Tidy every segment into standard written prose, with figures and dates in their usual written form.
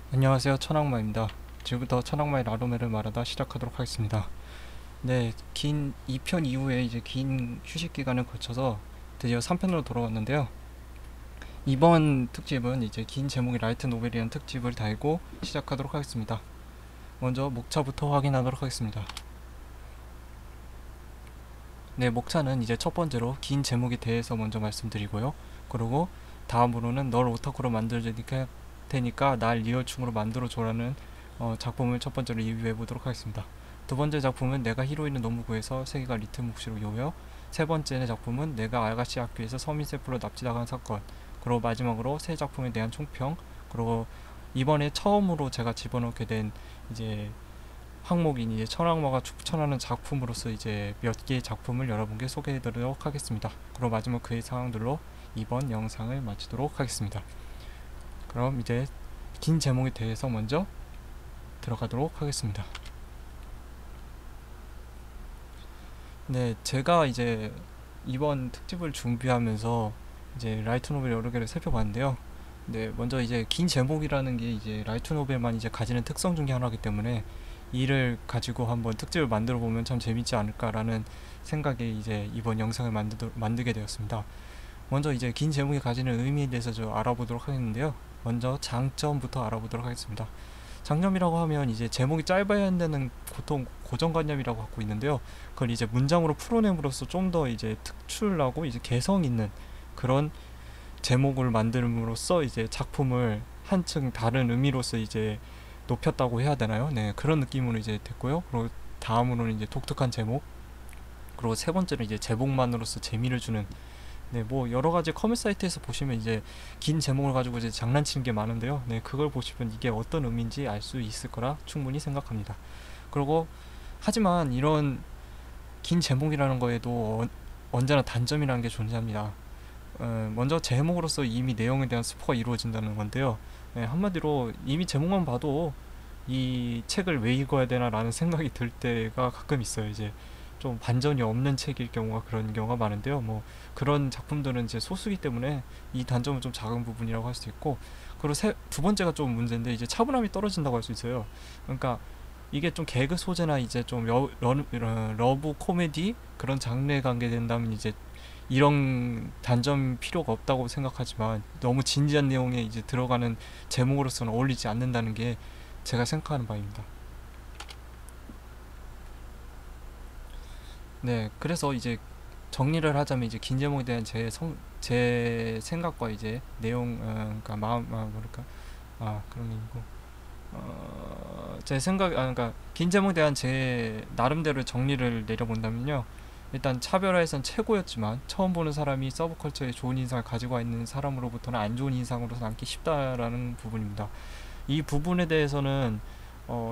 안녕하세요, 천악마입니다. 지금부터 천악마의 라로메를 말하다 시작하도록 하겠습니다. 네, 긴 2편 이후에 이제 긴 휴식 기간을 거쳐서 드디어 3편으로 돌아왔는데요. 이번 특집은 이제 긴 제목의 라이트 노벨이라는 특집을 달고 시작하도록 하겠습니다. 먼저 목차부터 확인하도록 하겠습니다. 네, 목차는 이제 첫 번째로 긴 제목에 대해서 먼저 말씀드리고요. 그리고 다음으로는 널 오타쿠로 만들어주니까 날 리얼충으로 만들어줘라는 작품을 첫 번째로 리뷰해 보도록 하겠습니다. 두 번째 작품은 내가 히로인을 너무 구해서 세계가 리틀 몫으로 요여. 세 번째 작품은 내가 아가씨 학교에서 서민 셀프로 납치당한 사건. 그리고 마지막으로 세 작품에 대한 총평. 그리고 이번에 처음으로 제가 집어넣게 된 이제 항목인 이제 천악마가 추천하는 작품으로서 이제 몇 개의 작품을 여러분께 소개해드리도록 하겠습니다. 그리고 마지막 그의 사항들로 이번 영상을 마치도록 하겠습니다. 그럼 이제 긴 제목에 대해서 먼저 들어가도록 하겠습니다. 네, 제가 이제 이번 특집을 준비하면서 이제 라이트 노벨 여러 개를 살펴봤는데요. 네, 먼저 이제 긴 제목이라는 게 이제 라이트 노벨만 이제 가지는 특성 중에 하나이기 때문에 이를 가지고 한번 특집을 만들어 보면 참 재밌지 않을까라는 생각에 이제 이번 영상을 만들게 되었습니다. 먼저 이제 긴 제목이 가지는 의미에 대해서 좀 알아보도록 하겠는데요. 먼저 장점부터 알아보도록 하겠습니다. 장점이라고 하면 이제 제목이 짧아야 한다는 보통 고정관념이라고 갖고 있는데요. 그걸 이제 문장으로 풀어냄으로써 좀 더 이제 특출나고 이제 개성 있는 그런 제목을 만듦으로써 이제 작품을 한층 다른 의미로서 이제 높였다고 해야 되나요? 네, 그런 느낌으로 이제 됐고요. 그리고 다음으로는 이제 독특한 제목, 그리고 세 번째는 이제 제목만으로서 재미를 주는, 네, 뭐 여러 가지 커밋 사이트에서 보시면 이제 긴 제목을 가지고 이제 장난치는 게 많은데요. 네, 그걸 보시면 이게 어떤 의미인지 알 수 있을 거라 충분히 생각합니다. 그리고 하지만 이런 긴 제목이라는 거에도 언제나 단점이라는 게 존재합니다. 먼저 제목으로서 이미 내용에 대한 스포가 이루어진다는 건데요. 네, 한마디로 이미 제목만 봐도 이 책을 왜 읽어야 되나 라는 생각이 들 때가 가끔 있어요. 이제 좀 반전이 없는 책일 경우가 그런 경우가 많은데요. 뭐 그런 작품들은 이제 소수기 때문에 이 단점은 좀 작은 부분이라고 할 수 있고, 그리고 두 번째가 좀 문제인데 이제 차분함이 떨어진다고 할 수 있어요. 그러니까 이게 좀 개그 소재나 이제 좀 러브 코미디 그런 장르에 관계된다면 이제 이런 단점 필요가 없다고 생각하지만 너무 진지한 내용에 이제 들어가는 제목으로서는 어울리지 않는다는 게 제가 생각하는 바입니다. 네, 그래서 이제 정리를 하자면 이제 긴 제목에 대한 제 생각과 이제 내용, 그러니까 뭐랄까, 그런 게 있고, 제 생각, 그러니까 긴 제목에 대한 제 나름대로 정리를 내려본다면요. 일단 차별화에선 최고였지만 처음 보는 사람이 서브컬처에 좋은 인상을 가지고 있는 사람으로부터는 안 좋은 인상으로 남기 쉽다라는 부분입니다. 이 부분에 대해서는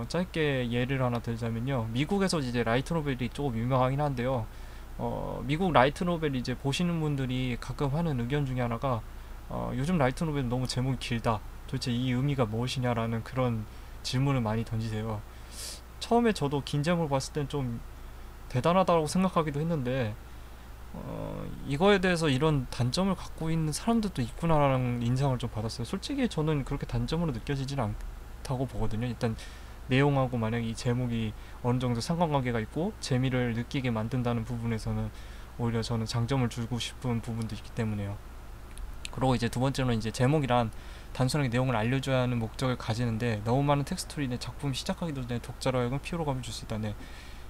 짧게 예를 하나 들자면요. 미국에서 이제 라이트 노벨이 조금 유명하긴 한데요. 미국 라이트 노벨 이제 보시는 분들이 가끔 하는 의견 중에 하나가 요즘 라이트 노벨은 너무 제목이 길다. 도대체 이 의미가 무엇이냐라는 그런 질문을 많이 던지세요. 처음에 저도 긴 제목을 봤을 땐 좀 대단하다고 생각하기도 했는데 이거에 대해서 이런 단점을 갖고 있는 사람들도 있구나라는 인상을 좀 받았어요. 솔직히 저는 그렇게 단점으로 느껴지진 않다고 보거든요. 일단 내용하고 만약 이 제목이 어느 정도 상관관계가 있고 재미를 느끼게 만든다는 부분에서는 오히려 저는 장점을 주고 싶은 부분도 있기 때문에요. 그리고 이제 두 번째로는 이제 제목이란 단순하게 내용을 알려줘야 하는 목적을 가지는데 너무 많은 텍스트로 작품 시작하기도 전에 독자로 하여금 피로감을 줄 수 있다. 네.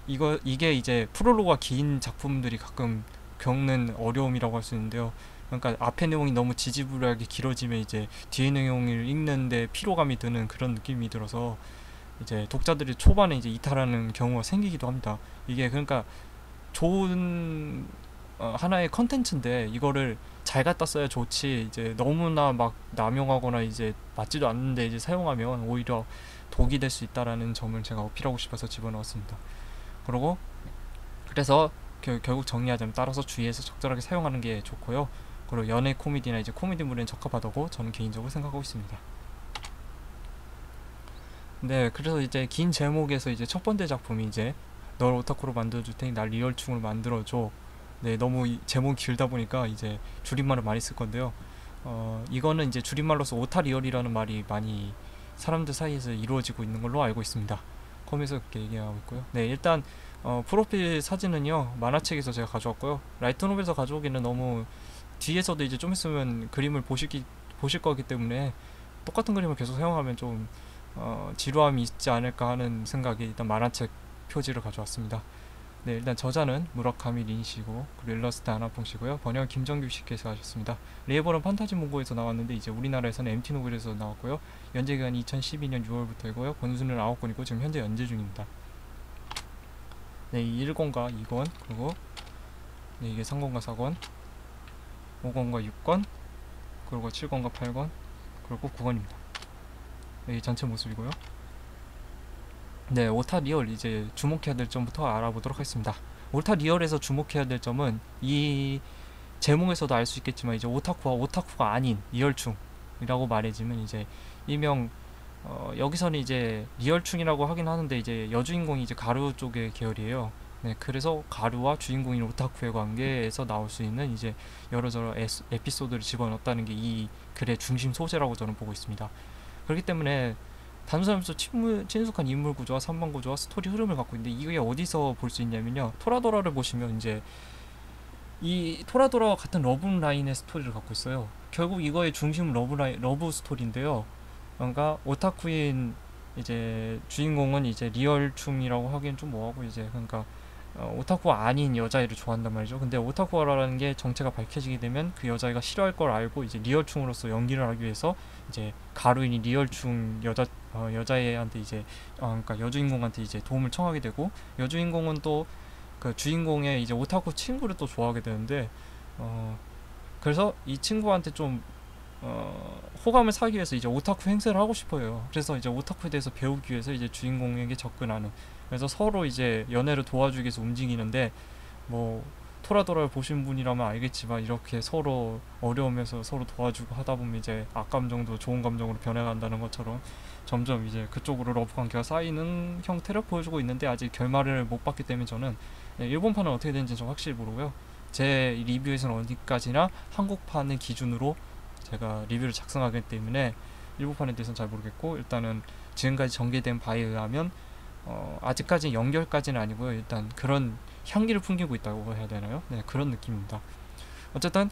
이게 이제 프롤로그가 긴 작품들이 가끔 겪는 어려움이라고 할 수 있는데요. 그러니까 앞에 내용이 너무 지지부진하게 길어지면 이제 뒤에 내용을 읽는데 피로감이 드는 그런 느낌이 들어서 이제 독자들이 초반에 이제 이탈하는 경우가 생기기도 합니다. 이게 그러니까 좋은 하나의 컨텐츠인데 이거를 잘 갖다 써야 좋지 이제 너무나 막 남용하거나 이제 맞지도 않는데 이제 사용하면 오히려 독이 될 수 있다라는 점을 제가 어필하고 싶어서 집어넣었습니다. 그리고 그래서 결국 정리하자면 따라서 주의해서 적절하게 사용하는 게 좋고요. 그리고 연애 코미디나 이제 코미디물에는 적합하다고 저는 개인적으로 생각하고 있습니다. 네, 그래서 이제 긴 제목에서 이제 첫 번째 작품이 이제 널 오타쿠로 만들어줄 테니 날 리얼충으로 만들어줘. 네, 너무 제목이 길다 보니까 이제 줄임말을 많이 쓸 건데요. 이거는 이제 줄임말로서 오타 리얼이라는 말이 많이 사람들 사이에서 이루어지고 있는 걸로 알고 있습니다. 컴에서 그렇게 얘기하고 있고요. 네, 일단 프로필 사진은요 만화책에서 제가 가져왔고요. 라이트 노벨에서 가져오기는 너무 뒤에서도 이제 좀 있으면 그림을 보실 거기 때문에 똑같은 그림을 계속 사용하면 좀 지루함이 있지 않을까 하는 생각에 일단 만화책 표지를 가져왔습니다. 네, 일단 저자는 무라카미 린씨고 그리고 일러스트 아나퐁씨고요. 번역은 김정규 씨께서 하셨습니다. 레이버는 판타지 문고에서 나왔는데 이제 우리나라에서는 MT 노벨에서 나왔고요. 연재 기간이 2012년 6월부터이고요. 권수는 9권이고 지금 현재 연재 중입니다. 네, 1권과 2권 그리고 네, 이게 3권과 4권 5권과 6권 그리고 7권과 8권 그리고 9권입니다. 네, 이 전체 모습이고요. 네, 오타 리얼 이제 주목해야 될 점부터 알아보도록 하겠습니다. 오타 리얼에서 주목해야 될 점은 이 제목에서도 알 수 있겠지만 이제 오타쿠와 오타쿠가 아닌 리얼충이라고 말해지면 이제 일명 여기서는 이제 리얼충이라고 하긴 하는데 이제 여주인공이 이제 가루 쪽의 계열이에요. 네, 그래서 가루와 주인공인 오타쿠의 관계에서 나올 수 있는 이제 여러저러 에피소드를 집어넣었다는 게 이 글의 중심 소재라고 저는 보고 있습니다. 그렇기 때문에 단순하면서 친숙한 인물 구조와 선반 구조와 스토리 흐름을 갖고 있는데 이게 어디서 볼 수 있냐면요. 토라도라를 보시면 이제 이 토라도라와 같은 러브 라인의 스토리를 갖고 있어요. 결국 이거의 중심은 러브 스토리인데요. 그러니까 오타쿠인 이제 주인공은 이제 리얼충이라고 하기엔 좀 뭐하고 이제 그러니까 오타쿠가 아닌 여자애를 좋아한단 말이죠. 근데 오타쿠라는 게 정체가 밝혀지게 되면 그 여자애가 싫어할 걸 알고 이제 리얼충으로서 연기를 하기 위해서 이제 가루인이 리얼충 여자애한테 이제 그러니까 여주인공한테 이제 도움을 청하게 되고 여주인공은 또 그 주인공의 이제 오타쿠 친구를 또 좋아하게 되는데 그래서 이 친구한테 좀 호감을 사기 위해서 이제 오타쿠 행세를 하고 싶어요. 그래서 이제 오타쿠에 대해서 배우기 위해서 이제 주인공에게 접근하는 그래서 서로 이제 연애를 도와주기 위해서 움직이는데 뭐 토라도라를 보신 분이라면 알겠지만 이렇게 서로 어려우면서 서로 도와주고 하다 보면 이제 악감정도 좋은 감정으로 변해간다는 것처럼 점점 이제 그쪽으로 러브 관계가 쌓이는 형태를 보여주고 있는데 아직 결말을 못 봤기 때문에 저는 일본판은 어떻게 되는지 좀 확실히 모르고요. 제 리뷰에서는 어디까지나 한국판을 기준으로 제가 리뷰를 작성하기 때문에 일본판에 대해서는 잘 모르겠고 일단은 지금까지 전개된 바에 의하면 아직까지 연결까지는 아니고요. 일단 그런 향기를 풍기고 있다고 해야 되나요? 네, 그런 느낌입니다. 어쨌든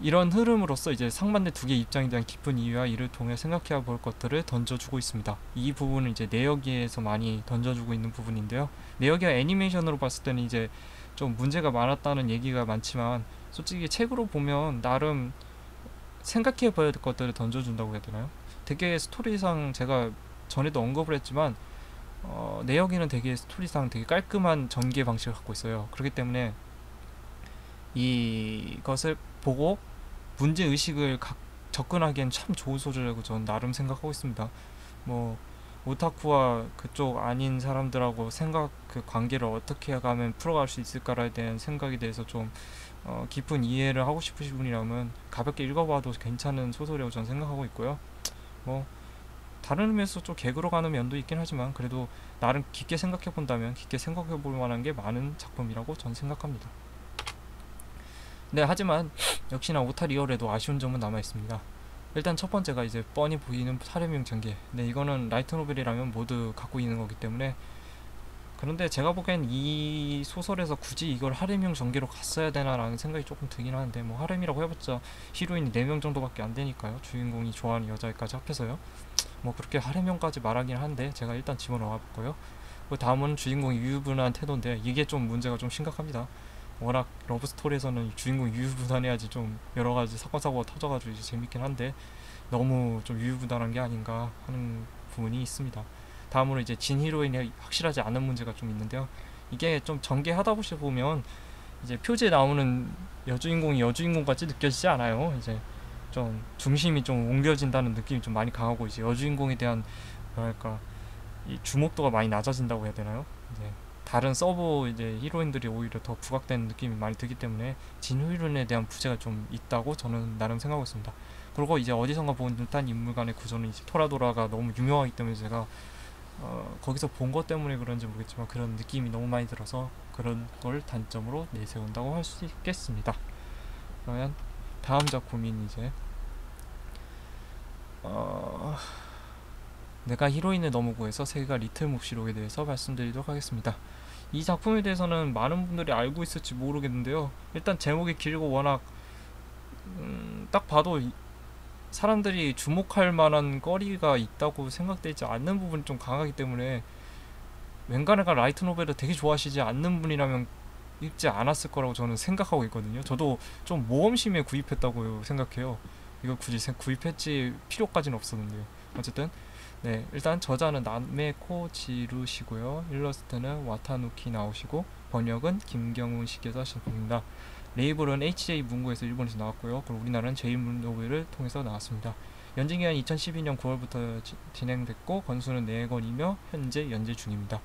이런 흐름으로써 이제 상반된 두 개의 입장에 대한 깊은 이유와 이를 통해 생각해야 볼 것들을 던져주고 있습니다. 이 부분은 이제 내역에서 많이 던져주고 있는 부분인데요. 내역이와 애니메이션으로 봤을 때는 이제 좀 문제가 많았다는 얘기가 많지만 솔직히 책으로 보면 나름 생각해 봐야 될 것들을 던져준다고 해야 되나요? 되게 스토리상 제가 전에도 언급을 했지만 내역에는 되게 스토리상 되게 깔끔한 전개 방식을 갖고 있어요. 그렇기 때문에 이것을 보고 문제 의식을 접근하기엔 참 좋은 소재라고 저는 나름 생각하고 있습니다. 뭐 오타쿠와 그쪽 아닌 사람들하고 그 관계를 어떻게 가면 풀어갈 수 있을까에 대한 생각에 대해서 좀 깊은 이해를 하고 싶으신 분이라면 가볍게 읽어봐도 괜찮은 소설이라고 저는 생각하고 있고요. 뭐 다른 의미에서 좀 개그로 가는 면도 있긴 하지만 그래도 나름 깊게 생각해 본다면 깊게 생각해 볼 만한 게 많은 작품이라고 저는 생각합니다. 네, 하지만 역시나 오타 리얼에도 아쉬운 점은 남아 있습니다. 일단 첫 번째가 이제 뻔히 보이는 사례명 전개. 네, 이거는 라이트 노벨이라면 모두 갖고 있는 거기 때문에 그런데 제가 보기엔 이 소설에서 굳이 이걸 하렘형 전개로 갔어야 되나라는 생각이 조금 들긴 하는데 뭐 하렘이라고 해봤자 히로인이 4명 정도밖에 안 되니까요. 주인공이 좋아하는 여자애까지 합해서요. 뭐 그렇게 하렘형까지 말하긴 한데 제가 일단 집어넣어 볼거요. 그 다음은 주인공이 유유분한 태도인데 이게 좀 문제가 좀 심각합니다. 워낙 러브스토리에서는 주인공이 유유분단해야지 좀 여러가지 사건 사고가 터져가지고 이제 재밌긴 한데 너무 좀 유유분단한 게 아닌가 하는 부분이 있습니다. 다음으로 이제 진 히로인이 확실하지 않은 문제가 좀 있는데요. 이게 좀 전개하다 보면 이제 표지에 나오는 여주인공이 여주인공 같이 느껴지지 않아요. 이제 좀 중심이 좀 옮겨진다는 느낌이 좀 많이 강하고 이제 여주인공에 대한 뭐랄까 이 주목도가 많이 낮아진다고 해야 되나요? 이제 다른 서브 이제 히로인들이 오히려 더 부각되는 느낌이 많이 들기 때문에 진 히로인에 대한 부재가 좀 있다고 저는 나름 생각하고 있습니다. 그리고 이제 어디선가 본 듯한 인물 간의 구조는 이제 토라도라가 너무 유명하기 때문에 제가 거기서 본 것 때문에 그런지 모르겠지만 그런 느낌이 너무 많이 들어서 그런 걸 단점으로 내세운다고 할 수 있겠습니다. 그러면 다음 작품인 이제 내가 히로인을 너무 구해서 세계가 리틀 묵시록에 대해서 말씀드리도록 하겠습니다. 이 작품에 대해서는 많은 분들이 알고 있을지 모르겠는데요. 일단 제목이 길고 워낙 딱 봐도 사람들이 주목할 만한 거리가 있다고 생각되지 않는 부분이 좀 강하기 때문에 웬간해가 라이트 노벨을 되게 좋아하시지 않는 분이라면 읽지 않았을 거라고 저는 생각하고 있거든요. 저도 좀 모험심에 구입했다고 생각해요. 이거 굳이 구입했지 필요까지는 없었는데요. 어쨌든 네, 일단 저자는 남메코 지루시고요. 일러스트는 와타누키 나오시고 번역은 김경훈 씨께서 하셨습니다. 레이블은 HJ 문구에서 일본에서 나왔고요. 그리고 우리나라는 제일문노벨을 통해서 나왔습니다. 연재기간이 2012년 9월부터 진행됐고 권수는 4권이며 현재 연재 중입니다.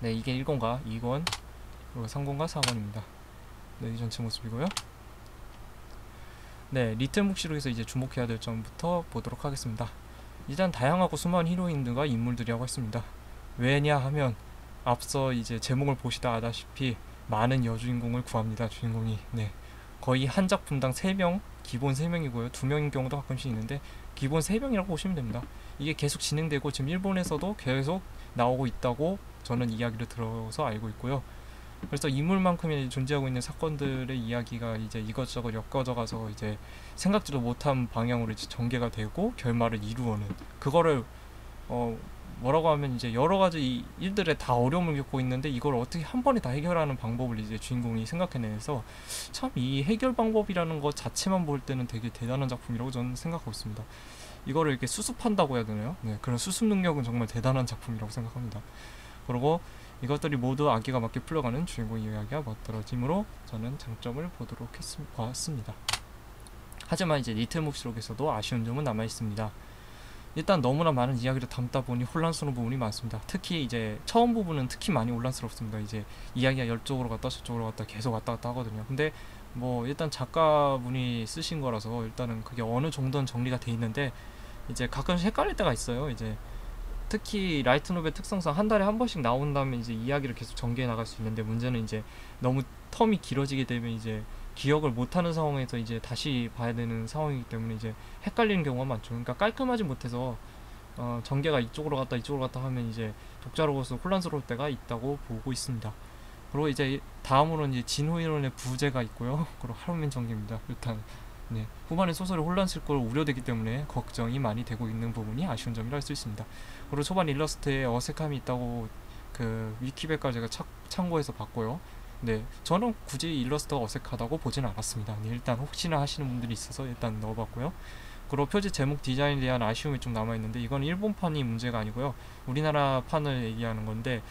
네, 이게 1권과 2권 그리고 3권과 4권입니다. 네, 이 전체 모습이고요. 네, 리틀 묵시록에서 이제 주목해야 될 점부터 보도록 하겠습니다. 일단 다양하고 수많은 히로인들과 인물들이 하고 있습니다. 왜냐 하면 앞서 이제 제목을 보시다 아다시피 많은 여주인공을 구합니다. 주인공이. 네, 거의 한 작품당 3명, 기본 3명이고요. 2명인 경우도 가끔씩 있는데 기본 3명이라고 보시면 됩니다. 이게 계속 진행되고 지금 일본에서도 계속 나오고 있다고 저는 이야기를 들어서 알고 있고요. 그래서 인물만큼이 존재하고 있는 사건들의 이야기가 이제 이것저것 엮어져가서 이제 생각지도 못한 방향으로 이제 전개가 되고 결말을 이루어는 그거를 뭐라고 하면 이제 여러 가지 일들에 다 어려움을 겪고 있는데 이걸 어떻게 한 번에 다 해결하는 방법을 이제 주인공이 생각해내서 참 이 해결 방법이라는 것 자체만 볼 때는 되게 대단한 작품이라고 저는 생각하고 있습니다. 이거를 이렇게 수습한다고 해야 되나요? 네, 그런 수습 능력은 정말 대단한 작품이라고 생각합니다. 그리고 이것들이 모두 아기가 맞게 풀려가는 주인공 이야기가 멋들어짐으로 저는 장점을 보도록 봤습니다. 하지만 이제 리틀 묵시록에서도 아쉬운 점은 남아 있습니다. 일단 너무나 많은 이야기를 담다 보니 혼란스러운 부분이 많습니다. 특히 이제 처음 부분은 특히 많이 혼란스럽습니다. 이제 이야기가 이쪽으로 갔다 저쪽으로 갔다 계속 왔다 갔다 하거든요. 근데 뭐 일단 작가분이 쓰신 거라서 일단은 그게 어느 정도는 정리가 돼 있는데 이제 가끔씩 헷갈릴 때가 있어요. 이제 특히 라이트 노벨 특성상 한 달에 한 번씩 나온 다음에 이제 이야기를 계속 전개해 나갈 수 있는데 문제는 이제 너무 텀이 길어지게 되면 이제 기억을 못하는 상황에서 이제 다시 봐야 되는 상황이기 때문에 이제 헷갈리는 경우가 많죠. 그러니까 깔끔하지 못해서 전개가 이쪽으로 갔다 이쪽으로 갔다 하면 이제 독자로서 혼란스러울 때가 있다고 보고 있습니다. 그리고 이제 다음으로는 이제 진호이론의 부재가 있고요. 그리고 하루민 전개입니다. 일단 네, 후반에 소설이 혼란스러울 걸 우려되기 때문에 걱정이 많이 되고 있는 부분이 아쉬운 점이라 할 수 있습니다. 그리고 초반 일러스트에 어색함이 있다고 그 위키백과 제가 참고해서 봤고요. 네, 저는 굳이 일러스트가 어색하다고 보진 않았습니다. 네, 일단 혹시나 하시는 분들이 있어서 일단 넣어봤고요. 그리고 표지 제목 디자인에 대한 아쉬움이 좀 남아있는데 이건 일본판이 문제가 아니고요. 우리나라 판을 얘기하는 건데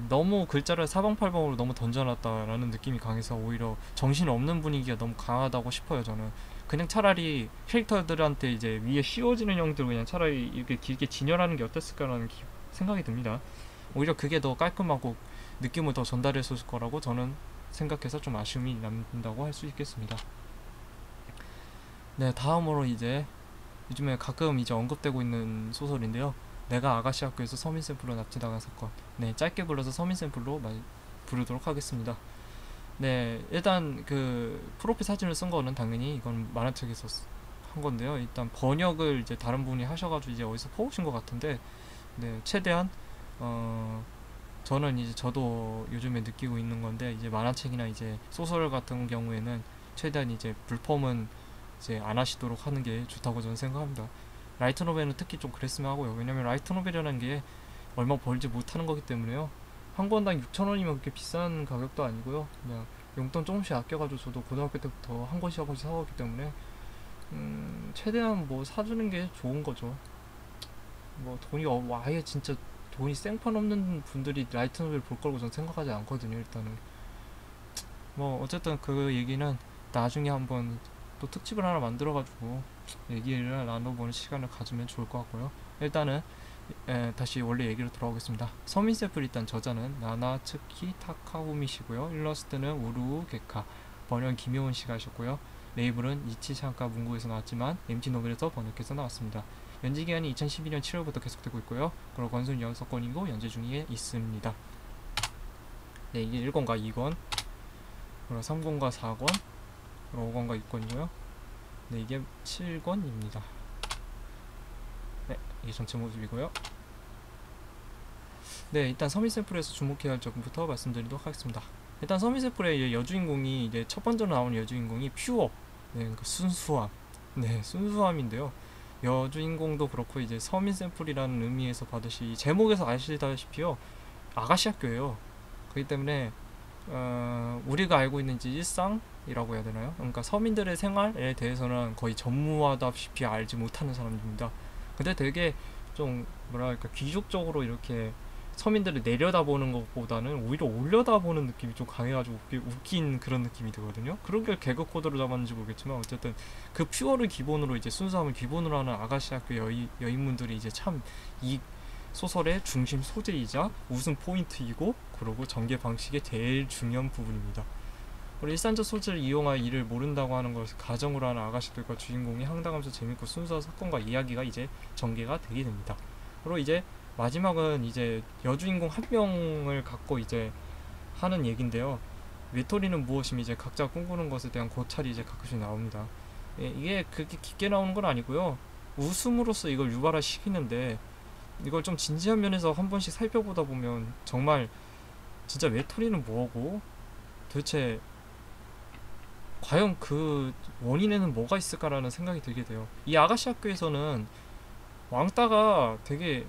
너무 글자를 사방팔방으로 너무 던져놨다라는 느낌이 강해서 오히려 정신없는 분위기가 너무 강하다고 싶어요. 저는 그냥 차라리 캐릭터들한테 이제 위에 씌워지는 형들 그냥 차라리 이렇게 길게 진열하는 게 어땠을까라는 생각이 듭니다. 오히려 그게 더 깔끔하고 느낌을 더 전달했을 거라고 저는 생각해서 좀 아쉬움이 남는다고 할 수 있겠습니다. 네, 다음으로 이제 요즘에 가끔 이제 언급되고 있는 소설인데요. 내가 아가씨 학교에서 서민 샘플로 납치당한 사건. 네, 짧게 불러서 서민 샘플로 부르도록 하겠습니다. 네, 일단 그 프로필 사진을 쓴 거는 당연히 이건 만화책에서 한 건데요. 일단 번역을 이제 다른 분이 하셔가지고 이제 어디서 퍼오신 것 같은데, 네, 최대한 저는 이제 저도 요즘에 느끼고 있는 건데 이제 만화책이나 이제 소설 같은 경우에는 최대한 이제 불펌은 이제 안 하시도록 하는 게 좋다고 저는 생각합니다. 라이트 노벨은 특히 좀 그랬으면 하고요. 왜냐면 라이트 노벨이라는 게 얼마 벌지 못하는 거기 때문에요. 한 권당 6,000원이면 그렇게 비싼 가격도 아니고요. 그냥 용돈 조금씩 아껴가지고 저도 고등학교 때부터 한 권씩 한 권씩 사왔기 때문에 최대한 뭐 사주는 게 좋은 거죠. 뭐 돈이 아예 진짜 돈이 생판 없는 분들이 라이트 노벨 볼 거라고 저는 생각하지 않거든요. 일단은 뭐 어쨌든 그 얘기는 나중에 한번 또 특집을 하나 만들어가지고 얘기를 나눠보는 시간을 가지면 좋을 것 같고요. 일단은 다시 원래 얘기로 돌아오겠습니다. 서민샘플 일단 저자는 나나츠키 타카오미시고요. 일러스트는 우루 게카, 번역 김효은 씨가 하셨고요. 레이블은 이치샹카 문구에서 나왔지만 MT 노벨에서 번역해서 나왔습니다. 연재기간이 2012년 7월부터 계속되고 있고요. 그리고 권순 6권이고 연재 중에 있습니다. 네, 이게 1권과 2권, 그리고 3권과 4권, 그리고 5권과 6권이고요. 네, 이게 7권입니다. 네, 이게 전체 모습이고요. 네, 일단 서밋 샘플에서 주목해야 할 점부터 말씀드리도록 하겠습니다. 일단 서밋 샘플의 여주인공이 이제 첫 번째로 나오는 여주인공이 퓨어, 네, 그러니까 순수함, 네, 순수함인데요. 여주인공도 그렇고 이제 서밋 샘플이라는 의미에서 받으시 제목에서 아시다시피요, 아가씨 학교예요. 그렇기 때문에 우리가 알고 있는 이제 일상이라고 해야 되나요? 그러니까 서민들의 생활에 대해서는 거의 전무하다시피 알지 못하는 사람들입니다. 근데 되게 좀 뭐랄까 귀족적으로 이렇게 서민들을 내려다보는 것보다는 오히려 올려다보는 느낌이 좀 강해가지고 웃긴 그런 느낌이 들거든요. 그런 게 개그 코드로 잡았는지 모르겠지만 어쨌든 그 퓨어를 기본으로 이제 순수함을 기본으로 하는 아가씨 학교 여인분들이 이제 참 이 소설의 중심 소재이자 웃음 포인트이고 그리고 전개 방식의 제일 중요한 부분입니다. 그리고 일상적 소재를 이용하여 이를 모른다고 하는 것을 가정으로 하는 아가씨들과 주인공이 황당하면서 재밌고 순수한 사건과 이야기가 이제 전개가 되게 됩니다. 그리고 이제 마지막은 이제 여주인공 한 명을 갖고 이제 하는 얘긴데요. 외톨이는 무엇이며 이제 각자 꿈꾸는 것에 대한 고찰이 이제 가끔씩 나옵니다. 예, 이게 그렇게 깊게 나오는 건 아니고요. 웃음으로써 이걸 유발시키는데 이걸 좀 진지한 면에서 한 번씩 살펴보다 보면 정말 진짜 외톨이는 뭐고 도대체 과연 그 원인에는 뭐가 있을까라는 생각이 들게 돼요. 이 아가씨 학교에서는 왕따가 되게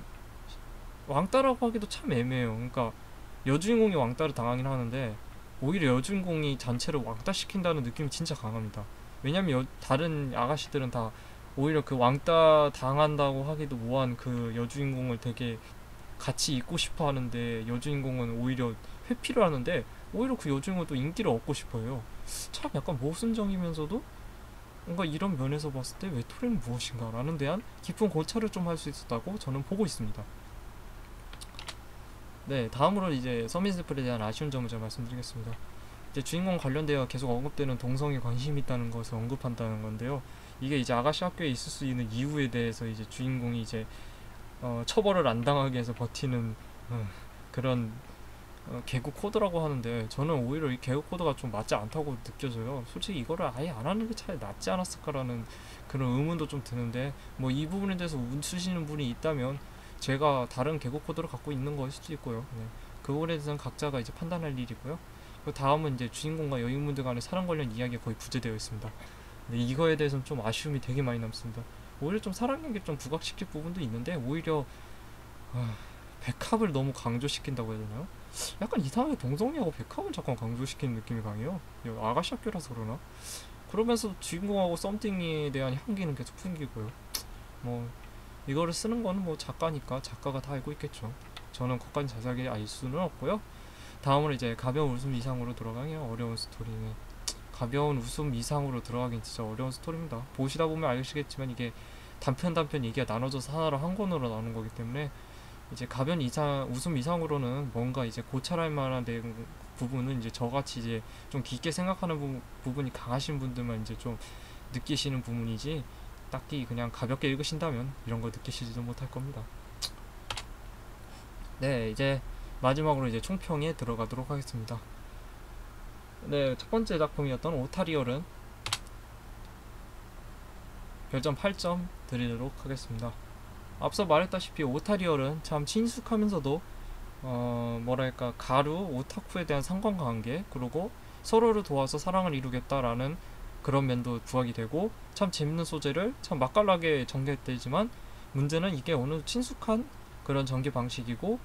왕따라고 하기도 참 애매해요. 그러니까 여주인공이 왕따를 당하긴 하는데 오히려 여주인공이 전체를 왕따시킨다는 느낌이 진짜 강합니다. 왜냐면 다른 아가씨들은 다 오히려 그 왕따 당한다고 하기도 뭐한 그 여주인공을 되게 같이 있고 싶어 하는데 여주인공은 오히려 회피를 하는데 오히려 그 여주인공은 또 인기를 얻고 싶어 해요. 참 약간 모순적이면서도 뭔가 이런 면에서 봤을 때 외톨이는 무엇인가 라는 대한 깊은 고찰을 좀 할 수 있었다고 저는 보고 있습니다. 네, 다음으로 이제 서밋 샘플에 대한 아쉬운 점을 제가 말씀드리겠습니다. 이제 주인공 관련되어 계속 언급되는 동성에 관심이 있다는 것을 언급한다는 건데요. 이게 이제 아가씨 학교에 있을 수 있는 이유에 대해서 이제 주인공이 이제 처벌을 안 당하기 위해서 버티는 그런 개그 코드라고 하는데 저는 오히려 이 개그 코드가 좀 맞지 않다고 느껴져요. 솔직히 이거를 아예 안 하는 게 차라리 낫지 않았을까라는 그런 의문도 좀 드는데 뭐 이 부분에 대해서 웃으시는 분이 있다면 제가 다른 개그 코드를 갖고 있는 것일 수도 있고요. 네. 그 부분에 대해서는 각자가 이제 판단할 일이고요. 그 다음은 이제 주인공과 여인분들 간의 사랑 관련 이야기가 거의 부재되어 있습니다. 근데 이거에 대해서는 좀 아쉬움이 되게 많이 남습니다. 오히려 좀 사랑 연기 좀 부각시킬 부분도 있는데 오히려 백합을 너무 강조시킨다고 해야 되나요? 약간 이상하게 동성애하고 백합을 잠깐 강조시키는 느낌이 강해요. 아가씨 학교라서 그러나? 그러면서 주인공하고 썸띵에 대한 향기는 계속 풍기고요. 뭐 이거를 쓰는 거는 뭐 작가니까 작가가 다 알고 있겠죠. 저는 그것까지 자세하게 알 수는 없고요. 다음으로 이제 가벼운 웃음 이상으로 들어가긴 어려운 스토리는 가벼운 웃음 이상으로 들어가긴 진짜 어려운 스토리입니다. 보시다 보면 아시겠지만 이게 단편 얘기가 나눠져서 하나로 한 권으로 나오는 거기 때문에 이제 가벼운 웃음 이상으로는 뭔가 이제 고찰할 만한 부분은 이제 저같이 이제 좀 깊게 생각하는 부분이 강하신 분들만 이제 좀 느끼시는 부분이지 딱히 그냥 가볍게 읽으신다면 이런 거 느끼시지도 못할 겁니다. 네, 이제 마지막으로 이제 총평에 들어가도록 하겠습니다. 네, 첫 번째 작품이었던 오타리얼은 별점 8점 드리도록 하겠습니다. 앞서 말했다시피 오타리얼은 참 친숙하면서도 뭐랄까 가루, 오타쿠에 대한 상관관계 그리고 서로를 도와서 사랑을 이루겠다라는 그런 면도 부각이 되고 참 재밌는 소재를 참 맛깔나게 전개되지만 문제는 이게 어느 친숙한 그런 전개 방식이고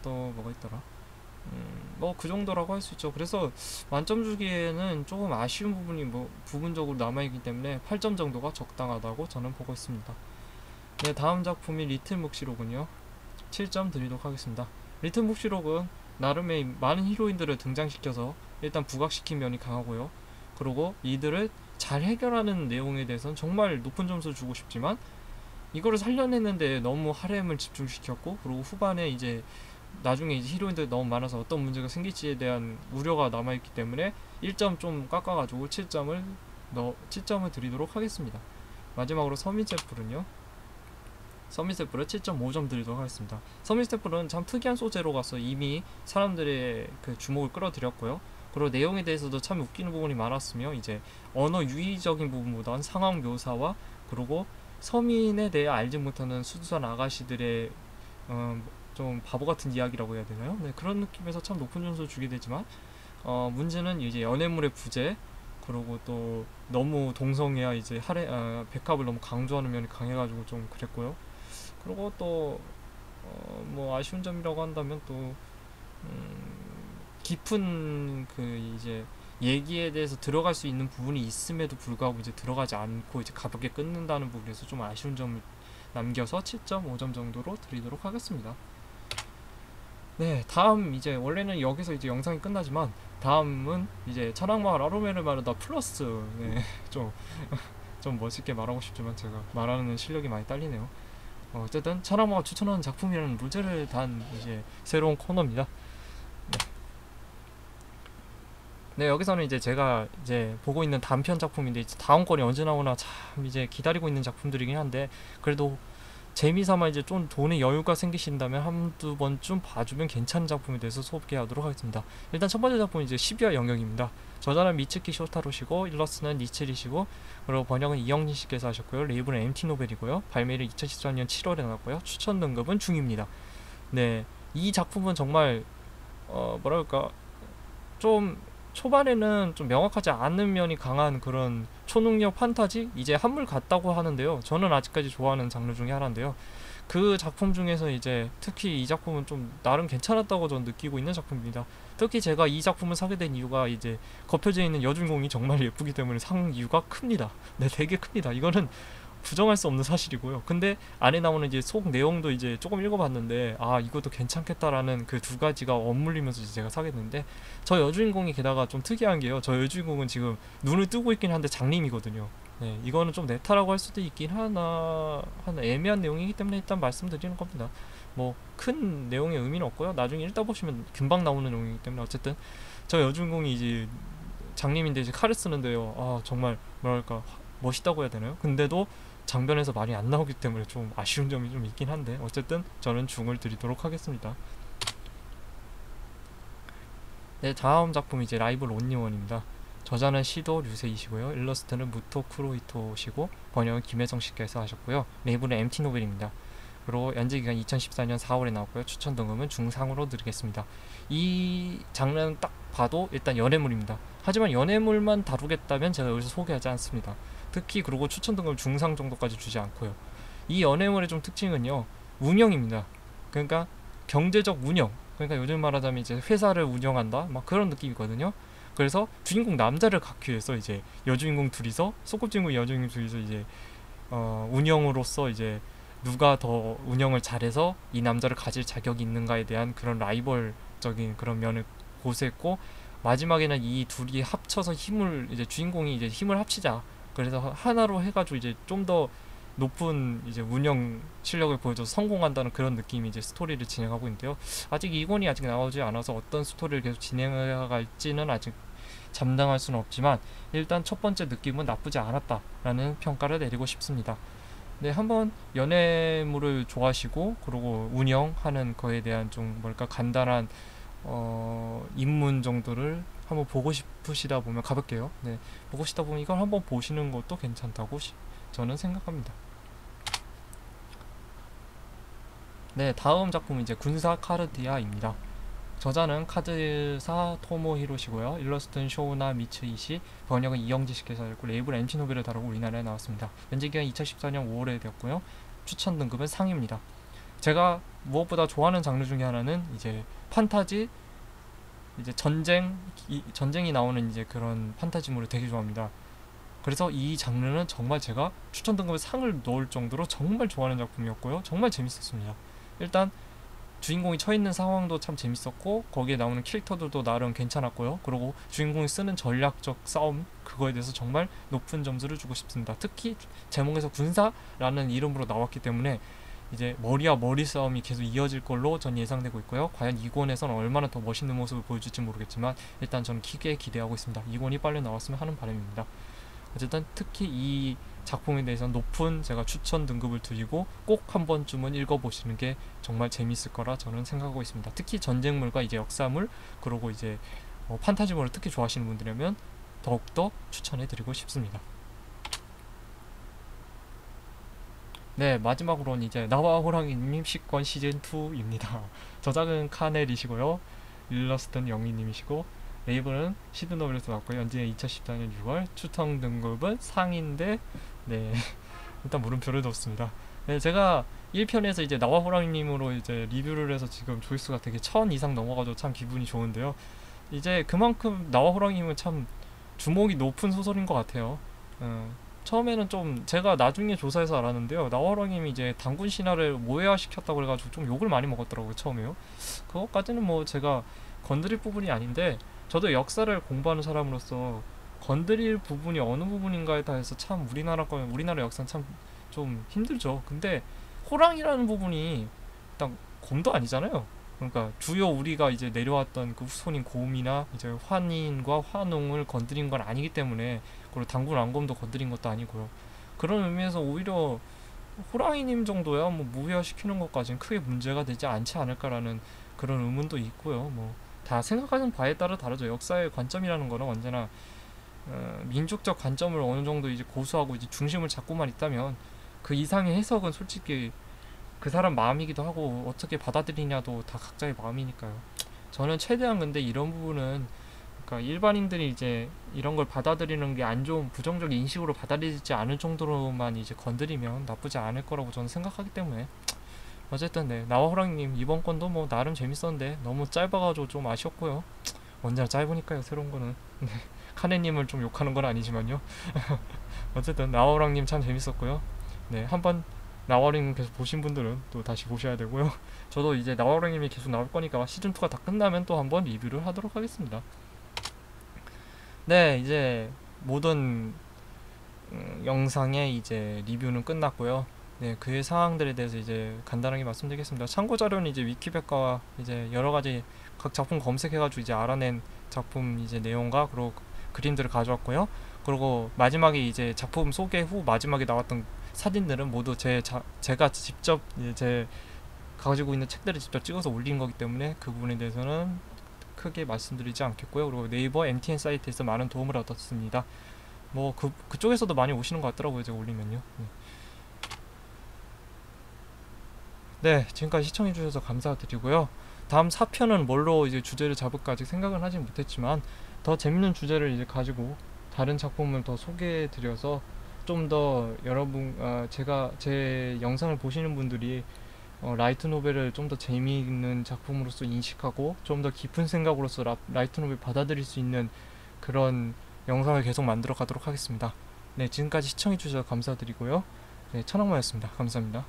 또 뭐가 있더라 뭐 그 정도라고 할 수 있죠. 그래서 만점 주기에는 조금 아쉬운 부분이 뭐 부분적으로 남아있기 때문에 8점 정도가 적당하다고 저는 보고 있습니다. 네, 다음 작품이 리틀 묵시록은요 7점 드리도록 하겠습니다. 리틀 묵시록은 나름의 많은 히로인들을 등장시켜서 일단 부각시킨 면이 강하고요. 그리고 이들을 잘 해결하는 내용에 대해서는 정말 높은 점수를 주고 싶지만 이거를 살려냈는데 너무 하렘을 집중시켰고 그리고 후반에 이제 나중에 이제 히로인들이 너무 많아서 어떤 문제가 생길지에 대한 우려가 남아있기 때문에 1점 좀 깎아가지고 7점을 드리도록 하겠습니다. 마지막으로 서밋 샘플은요 서밋 샘플을 7.5점 드리도록 하겠습니다. 서밋 샘플은 참 특이한 소재로 가서 이미 사람들의 그 주목을 끌어들였고요. 그리고 내용에 대해서도 참 웃기는 부분이 많았으며 이제 언어 유희적인 부분보다는 상황 묘사와 그리고 서민에 대해 알지 못하는 수두산 아가씨들의 좀 바보 같은 이야기라고 해야 되나요? 네, 그런 느낌에서 참 높은 점수를 주게 되지만 문제는 이제 연애물의 부재 그리고 또 너무 동성애와 이제 백합을 너무 강조하는 면이 강해가지고 좀 그랬고요. 그리고 또 뭐 아쉬운 점이라고 한다면 또 깊은 그 이제 얘기에 대해서 들어갈 수 있는 부분이 있음에도 불구하고 이제 들어가지 않고 이제 가볍게 끊는다는 부분에서 좀 아쉬운 점을 남겨서 7.5점 정도로 드리도록 하겠습니다. 네, 다음 이제 원래는 여기서 이제 영상이 끝나지만 다음은 이제 찬악마을 아로메르 마르다 플러스. 네, 좀 멋있게 말하고 싶지만 제가 말하는 실력이 많이 딸리네요. 어쨌든 찬악마가 추천하는 작품이라는 루제를 단 이제 새로운 코너입니다. 네, 여기서는 이제 제가 이제 보고 있는 단편 작품인데 이제 다음 건이 언제 나오나 참 이제 기다리고 있는 작품들이긴 한데 그래도 재미삼아 이제 좀 돈에 여유가 생기신다면 한두 번쯤 봐주면 괜찮은 작품에 대해서 소개하도록 하겠습니다. 일단 첫 번째 작품은 이제 12화 영역입니다. 저자는 미츠키 쇼타로시고 일러스트는 니츠리시고 그리고 번역은 이영진 씨께서 하셨고요. 레이블은 MT 노벨이고요. 발매일은 2014년 7월에 나왔고요. 추천 등급은 중입니다. 네, 이 작품은 정말 뭐랄까 좀 초반에는 좀 명확하지 않은 면이 강한 그런 초능력 판타지? 이제 한물 같다고 하는데요. 저는 아직까지 좋아하는 장르 중에 하나인데요. 그 작품 중에서 이제 특히 이 작품은 좀 나름 괜찮았다고 저는 느끼고 있는 작품입니다. 특히 제가 이 작품을 사게 된 이유가 이제 겉표지에 있는 여주인공이 정말 예쁘기 때문에 산 이유가 큽니다. 네, 되게 큽니다. 이거는 부정할 수 없는 사실이고요. 근데 안에 나오는 이제 속 내용도 이제 조금 읽어봤는데 이것도 괜찮겠다라는 그 두 가지가 엇물리면서 이제 제가 사게 됐는데 저 여주인공이 게다가 좀 특이한 게요. 저 여주인공은 지금 눈을 뜨고 있긴 한데 장님이거든요. 네, 이거는 좀 네타라고 할 수도 있긴 하나 애매한 내용이기 때문에 일단 말씀드리는 겁니다. 뭐 큰 내용의 의미는 없고요. 나중에 읽다 보시면 금방 나오는 내용이기 때문에 어쨌든 저 여주인공이 이제 장님인데 이제 칼을 쓰는데요. 정말 뭐랄까 멋있다고 해야 되나요? 근데도 장변에서 많이 안 나오기 때문에 좀 아쉬운 점이 좀 있긴 한데 어쨌든 저는 중을 드리도록 하겠습니다. 네, 다음 작품 이제 라이브 론리원입니다. 저자는 시도 류세이시고요. 일러스트는 무토 쿠로이토시고 번역은 김혜성 씨께서 하셨고요. 레이블은 MT 노벨입니다. 그리고 연재기간 2014년 4월에 나왔고요. 추천 등급은 중상으로 드리겠습니다. 이 장르는 딱 봐도 일단 연애물입니다. 하지만 연애물만 다루겠다면 제가 여기서 소개하지 않습니다. 특히 그리고 추천 등급 중상 정도까지 주지 않고요. 이 연애물의 좀 특징은요, 운영입니다. 그러니까 경제적 운영. 그러니까 요즘 말하자면 이제 회사를 운영한다, 막 그런 느낌이거든요. 그래서 주인공 남자를 갖기 위해서 이제 여주인공 둘이서 소꿉친구 여주인공 둘이서 이제 운영으로서 이제 누가 더 운영을 잘해서 이 남자를 가질 자격이 있는가에 대한 그런 라이벌적인 그런 면을 고수했고 마지막에는 이 둘이 합쳐서 이제 주인공이 이제 힘을 합치자. 그래서 하나로 해가지고 이제 좀 더 높은 이제 운영 실력을 보여줘서 성공한다는 그런 느낌이 이제 스토리를 진행하고 있는데요. 아직 이권이 아직 나오지 않아서 어떤 스토리를 계속 진행해갈지는 아직 잠당할 수는 없지만 일단 첫 번째 느낌은 나쁘지 않았다라는 평가를 내리고 싶습니다. 네, 한번 연애물을 좋아하시고 그리고 운영하는 거에 대한 좀 뭘까 간단한 입문 정도를 한번 보고 싶으시다 보면 가볍게요. 네, 보고 싶다 보면 이걸 한번 보시는 것도 괜찮다고 저는 생각합니다. 네, 다음 작품은 이제 군사 카르디아입니다. 저자는 카드사 토모히로시고요. 일러스트는 쇼나 미츠이시, 번역은 이영지 씨께서 했고 레이블 MT 노벨을 다루고 우리나라에 나왔습니다. 연재기간 2014년 5월에 되었고요. 추천 등급은 상입니다. 제가 무엇보다 좋아하는 장르 중에 하나는 이제 판타지, 이제 전쟁이 나오는 이제 그런 판타지물을 되게 좋아합니다. 그래서 이 장르는 정말 제가 추천 등급에 상을 넣을 정도로 정말 좋아하는 작품이었고요. 정말 재밌었습니다. 일단 주인공이 처해있는 상황도 참 재밌었고 거기에 나오는 캐릭터들도 나름 괜찮았고요. 그리고 주인공이 쓰는 전략적 싸움 그거에 대해서 정말 높은 점수를 주고 싶습니다. 특히 제목에서 군사라는 이름으로 나왔기 때문에 이제 머리와 머리 싸움이 계속 이어질 걸로 전 예상되고 있고요. 과연 2권에서는 얼마나 더 멋있는 모습을 보여줄지 모르겠지만 일단 저는 기대하고 있습니다. 2권이 빨리 나왔으면 하는 바람입니다. 어쨌든 특히 이 작품에 대해서는 높은 제가 추천 등급을 드리고 꼭 한 번쯤은 읽어보시는 게 정말 재밌을 거라 저는 생각하고 있습니다. 특히 전쟁물과 이제 역사물 그리고 이제 판타지물을 특히 좋아하시는 분들이라면 더욱더 추천해드리고 싶습니다. 네, 마지막으로는 이제 나와 호랑이님 식권 시즌2입니다. 저작은 카넬이시고요. 일러스트는 영희님이시고, 레이블은 시드노벨에서 나왔고요. 현재 2014년 6월, 추천 등급은 상인데, 네, 일단 물음표를 뒀습니다. 네, 제가 1편에서 이제 나와 호랑이님으로 이제 리뷰를 해서 지금 조회수가 되게 1000 이상 넘어가지고 참 기분이 좋은데요. 이제 그만큼 나와 호랑이님은 참 주목이 높은 소설인 것 같아요. 처음에는 좀 제가 나중에 조사해서 알았는데요. 나와랑님이 이제 단군 신화를 모해화시켰다고 그래가지고 좀 욕을 많이 먹었더라고요. 처음에요. 그것까지는 뭐 제가 건드릴 부분이 아닌데, 저도 역사를 공부하는 사람으로서 건드릴 부분이 어느 부분인가에 대해서 참 우리나라 역사는 참 좀 힘들죠. 근데 호랑이라는 부분이 일단 곰도 아니잖아요. 그러니까 주요 우리가 이제 내려왔던 그 후손인 곰이나 이제 환인과 환웅을 건드린 건 아니기 때문에, 그리고 당군 왕검도 건드린 것도 아니고요. 그런 의미에서 오히려 호랑이님 정도야 뭐 무효화시키는 것까지는 크게 문제가 되지 않지 않을까라는 그런 의문도 있고요. 뭐 다 생각하는 바에 따라 다르죠. 역사의 관점이라는 거는 언제나 민족적 관점을 어느 정도 이제 고수하고 이제 중심을 잡고만 있다면, 그 이상의 해석은 솔직히 그 사람 마음이기도 하고 어떻게 받아들이냐도 다 각자의 마음이니까요. 저는 최대한 근데 이런 부분은, 그러니까 일반인들이 이제 이런 걸 받아들이는 게 안 좋은 부정적 인식으로 받아들이지 않을 정도로만 이제 건드리면 나쁘지 않을 거라고 저는 생각하기 때문에, 어쨌든 네, 나와 호랑이님 이번 건도 뭐 나름 재밌었는데 너무 짧아가지고 좀 아쉬웠고요. 언제나 짧으니까요, 새로운 거는. 네, 카네님을 좀 욕하는 건 아니지만요. 어쨌든 나와 호랑이님 참 재밌었고요. 네, 한번 나와링 계속 보신 분들은 또 다시 보셔야 되고요. 저도 이제 나와링님이 계속 나올 거니까 시즌2가 다 끝나면 또 한번 리뷰를 하도록 하겠습니다. 네, 이제 모든 영상의 이제 리뷰는 끝났고요. 네, 그의 상황들에 대해서 이제 간단하게 말씀드리겠습니다. 참고 자료는 이제 위키백과와 이제 여러 가지 각 작품 검색해가지고 이제 알아낸 작품 이제 내용과 그리고 그림들을 가져왔고요. 그리고 마지막에 이제 작품 소개 후 마지막에 나왔던 사진들은 모두 제가 직접 제 가지고 있는 책들을 직접 찍어서 올린 거기 때문에 그 부분에 대해서는 크게 말씀드리지 않겠고요. 그리고 네이버 MTN 사이트에서 많은 도움을 얻었습니다. 뭐 그쪽에서도 많이 오시는 것 같더라고요, 제가 올리면요. 네, 지금까지 시청해주셔서 감사드리고요. 다음 4편은 뭘로 이제 주제를 잡을까 아직 생각은 하진 못했지만, 더 재밌는 주제를 이제 가지고 다른 작품을 더 소개해드려서 좀 더 여러분, 제가 제 영상을 보시는 분들이 라이트 노벨을 좀 더 재미있는 작품으로서 인식하고 좀 더 깊은 생각으로서 라이트 노벨 받아들일 수 있는 그런 영상을 계속 만들어 가도록 하겠습니다. 네, 지금까지 시청해주셔서 감사드리고요. 네, 천왕마였습니다. 감사합니다.